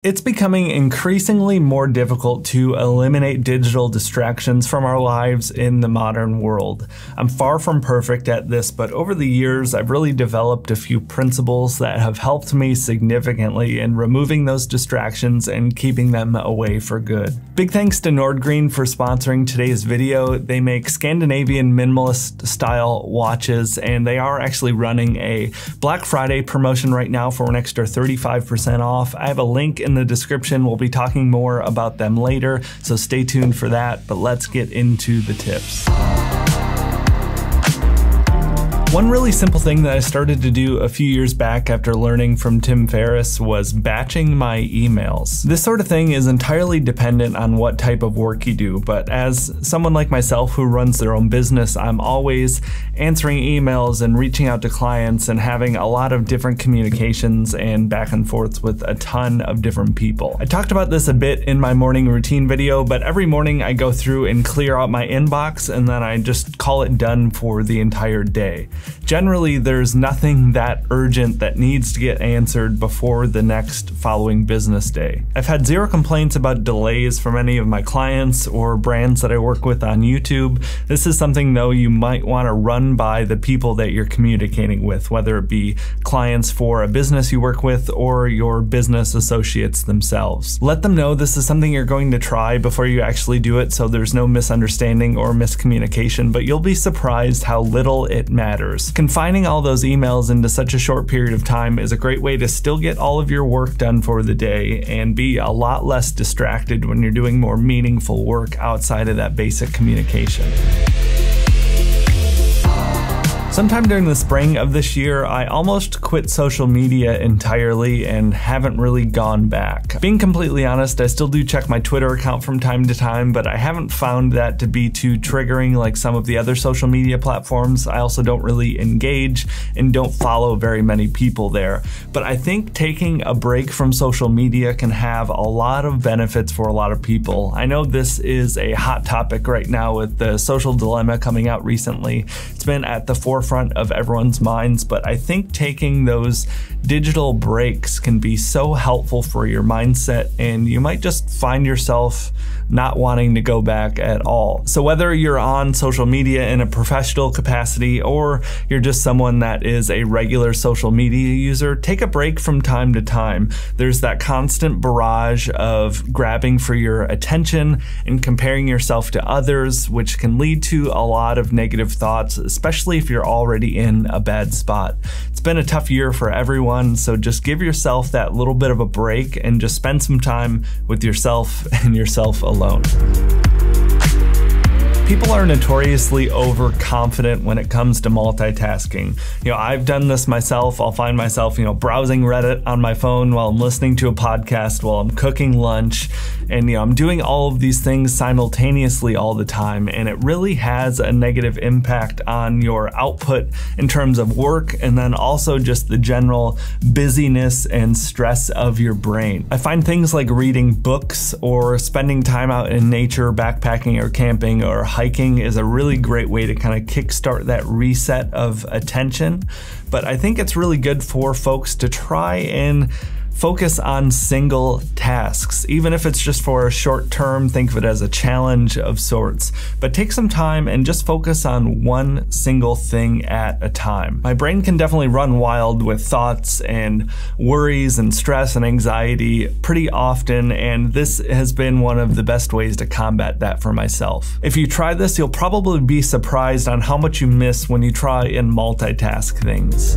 It's becoming increasingly more difficult to eliminate digital distractions from our lives in the modern world. I'm far from perfect at this, but over the years, I've really developed a few principles that have helped me significantly in removing those distractions and keeping them away for good. Big thanks to Nordgreen for sponsoring today's video. They make Scandinavian minimalist style watches, and they are actually running a Black Friday promotion right now for an extra 35% off. I have a link in the description. We'll be talking more about them later, so stay tuned for that, but let's get into the tips. One really simple thing that I started to do a few years back after learning from Tim Ferriss was batching my emails. This sort of thing is entirely dependent on what type of work you do, but as someone like myself who runs their own business, I'm always answering emails and reaching out to clients and having a lot of different communications and back and forths with a ton of different people. I talked about this a bit in my morning routine video, but every morning I go through and clear out my inbox and then I just call it done for the entire day. Generally, there's nothing that urgent that needs to get answered before the next following business day. I've had zero complaints about delays from any of my clients or brands that I work with on YouTube. This is something, though, you might want to run by the people that you're communicating with, whether it be clients for a business you work with or your business associates themselves. Let them know this is something you're going to try before you actually do it, so there's no misunderstanding or miscommunication, but you'll be surprised how little it matters. Confining all those emails into such a short period of time is a great way to still get all of your work done for the day and be a lot less distracted when you're doing more meaningful work outside of that basic communication. Sometime during the spring of this year, I almost quit social media entirely and haven't really gone back. Being completely honest, I still do check my Twitter account from time to time, but I haven't found that to be too triggering like some of the other social media platforms. I also don't really engage and don't follow very many people there. But I think taking a break from social media can have a lot of benefits for a lot of people. I know this is a hot topic right now with the social dilemma coming out recently. It's been at the forefront of everyone's minds, but I think taking those digital breaks can be so helpful for your mindset, and you might just find yourself not wanting to go back at all. So whether you're on social media in a professional capacity or you're just someone that is a regular social media user, take a break from time to time. There's that constant barrage of grabbing for your attention and comparing yourself to others, which can lead to a lot of negative thoughts, especially if you're already in a bad spot. It's been a tough year for everyone, so just give yourself that little bit of a break and just spend some time with yourself and yourself alone. People are notoriously overconfident when it comes to multitasking. I've done this myself. I'll find myself, browsing Reddit on my phone while I'm listening to a podcast, while I'm cooking lunch, and I'm doing all of these things simultaneously all the time, and it really has a negative impact on your output in terms of work, and then also just the general busyness and stress of your brain. I find things like reading books or spending time out in nature, backpacking or camping or hiking is a really great way to kind of kickstart that reset of attention. But I think it's really good for folks to try and focus on single tasks, even if it's just for a short term. Think of it as a challenge of sorts, but take some time and just focus on one single thing at a time. My brain can definitely run wild with thoughts and worries and stress and anxiety pretty often, and this has been one of the best ways to combat that for myself. If you try this, you'll probably be surprised on how much you miss when you try and multitask things.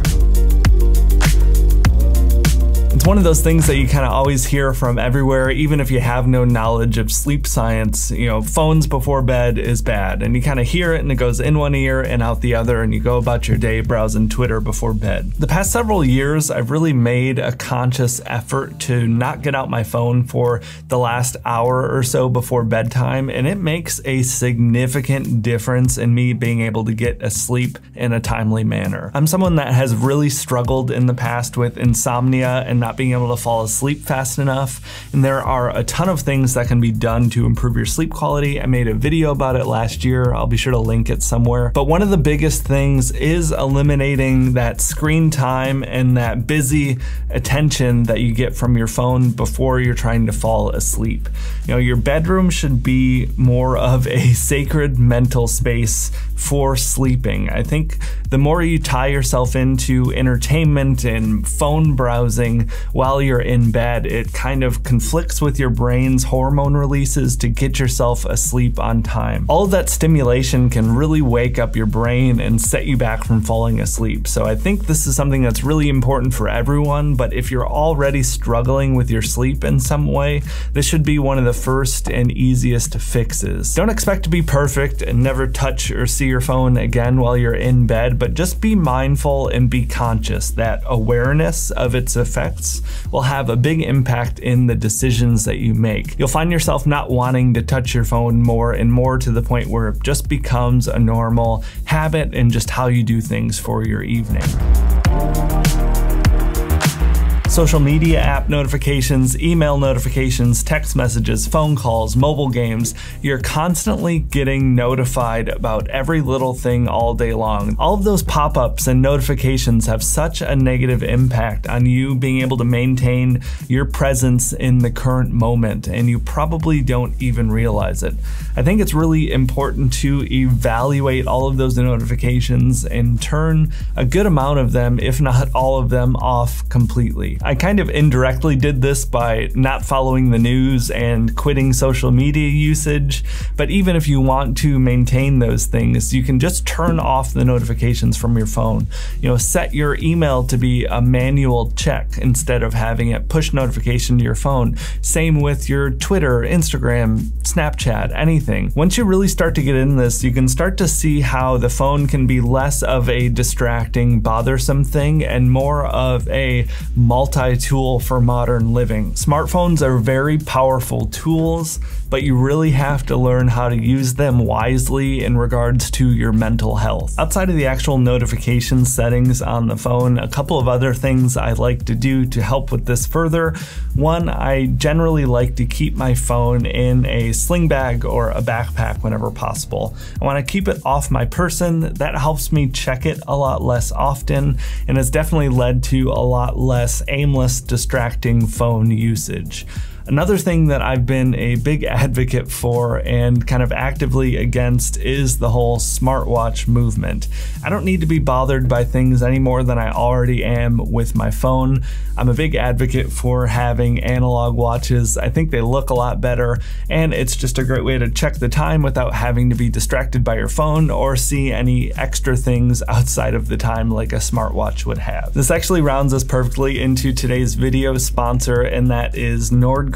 It's one of those things that you kind of always hear from everywhere, even if you have no knowledge of sleep science. Phones before bed is bad, and you kind of hear it and it goes in one ear and out the other, and you go about your day browsing Twitter before bed. The past several years, I've really made a conscious effort to not get out my phone for the last hour or so before bedtime, and it makes a significant difference in me being able to get asleep in a timely manner. I'm someone that has really struggled in the past with insomnia and not not being able to fall asleep fast enough. And there are a ton of things that can be done to improve your sleep quality. I made a video about it last year. I'll be sure to link it somewhere. But one of the biggest things is eliminating that screen time and that busy attention that you get from your phone before you're trying to fall asleep. You know, your bedroom should be more of a sacred mental space for sleeping. I think the more you tie yourself into entertainment and phone browsing while you're in bed, it kind of conflicts with your brain's hormone releases to get yourself asleep on time. All of that stimulation can really wake up your brain and set you back from falling asleep. So I think this is something that's really important for everyone, but if you're already struggling with your sleep in some way, this should be one of the first and easiest fixes. Don't expect to be perfect and never touch or see your phone again while you're in bed, but just be mindful and be conscious that awareness of its effects will have a big impact in the decisions that you make. You'll find yourself not wanting to touch your phone more and more to the point where it just becomes a normal habit and just how you do things for your evening. Social media app notifications, email notifications, text messages, phone calls, mobile games. You're constantly getting notified about every little thing all day long. All of those pop-ups and notifications have such a negative impact on you being able to maintain your presence in the current moment, and you probably don't even realize it. I think it's really important to evaluate all of those notifications and turn a good amount of them, if not all of them, off completely. I kind of indirectly did this by not following the news and quitting social media usage, but even if you want to maintain those things, you can just turn off the notifications from your phone. You know, set your email to be a manual check instead of having it push notification to your phone. Same with your Twitter, Instagram, Snapchat, anything. Once you really start to get in this, you can start to see how the phone can be less of a distracting, bothersome thing and more of a multi-tool for modern living. Smartphones are very powerful tools, but you really have to learn how to use them wisely in regards to your mental health. Outside of the actual notification settings on the phone, a couple of other things I like to do to help with this further. One, I generally like to keep my phone in a sling bag or a backpack whenever possible. I want to keep it off my person. That helps me check it a lot less often, and has definitely led to a lot less aimless, distracting phone usage. Another thing that I've been a big advocate for and kind of actively against is the whole smartwatch movement. I don't need to be bothered by things any more than I already am with my phone. I'm a big advocate for having analog watches. I think they look a lot better, and it's just a great way to check the time without having to be distracted by your phone or see any extra things outside of the time like a smartwatch would have. This actually rounds us perfectly into today's video sponsor, and that is Nordgreen.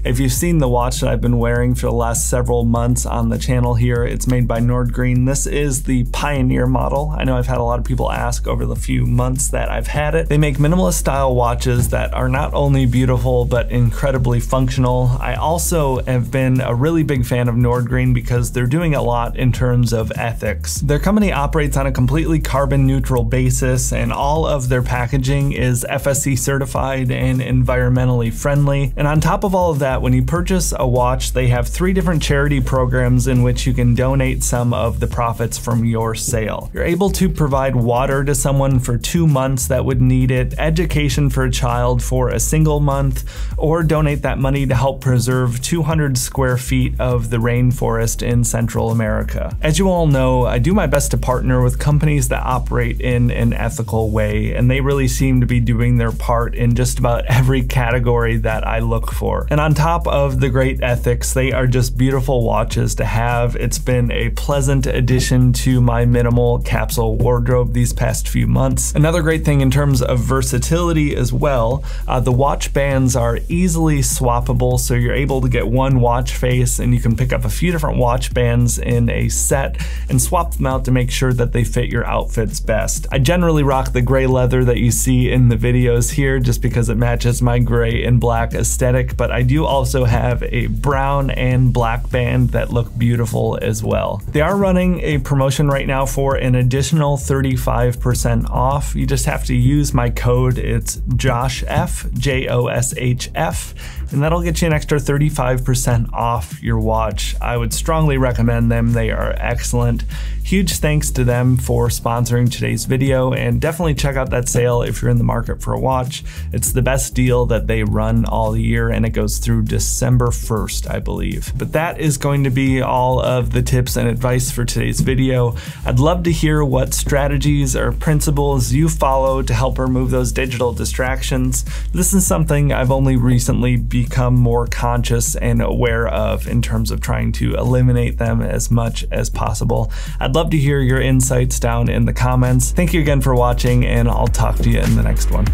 If you've seen the watch that I've been wearing for the last several months on the channel here, it's made by Nordgreen. This is the Pioneer model. I know I've had a lot of people ask over the few months that I've had it. They make minimalist style watches that are not only beautiful but incredibly functional. I also have been a really big fan of Nordgreen because they're doing a lot in terms of ethics. Their company operates on a completely carbon neutral basis, and all of their packaging is FSC certified and environmentally friendly. And on top of all of that, when you purchase a watch, they have 3 different charity programs in which you can donate some of the profits from your sale. You're able to provide water to someone for 2 months that would need it, education for a child for a single month, or donate that money to help preserve 200 square feet of the rainforest in Central America. As you all know, I do my best to partner with companies that operate in an ethical way, and they really seem to be doing their part in just about every category that I look for. And on top of the great ethics, they are just beautiful watches to have. It's been a pleasant addition to my minimal capsule wardrobe these past few months. Another great thing in terms of versatility as well, the watch bands are easily swappable, so you're able to get one watch face and you can pick up a few different watch bands in a set and swap them out to make sure that they fit your outfits best. I generally rock the gray leather that you see in the videos here just because it matches my gray and black aesthetic. aesthetic, but I do also have a brown and black band that look beautiful as well. They are running a promotion right now for an additional 35% off. You just have to use my code. It's JOSHF, JOSHF, and that'll get you an extra 35% off your watch. I would strongly recommend them. They are excellent. Huge thanks to them for sponsoring today's video, and definitely check out that sale if you're in the market for a watch. It's the best deal that they run all year, and it goes through December 1st, I believe. But that is going to be all of the tips and advice for today's video. I'd love to hear what strategies or principles you follow to help remove those digital distractions. This is something I've only recently become more conscious and aware of in terms of trying to eliminate them as much as possible. I'd love to hear your insights down in the comments. Thank you again for watching, and I'll talk to you in the next one.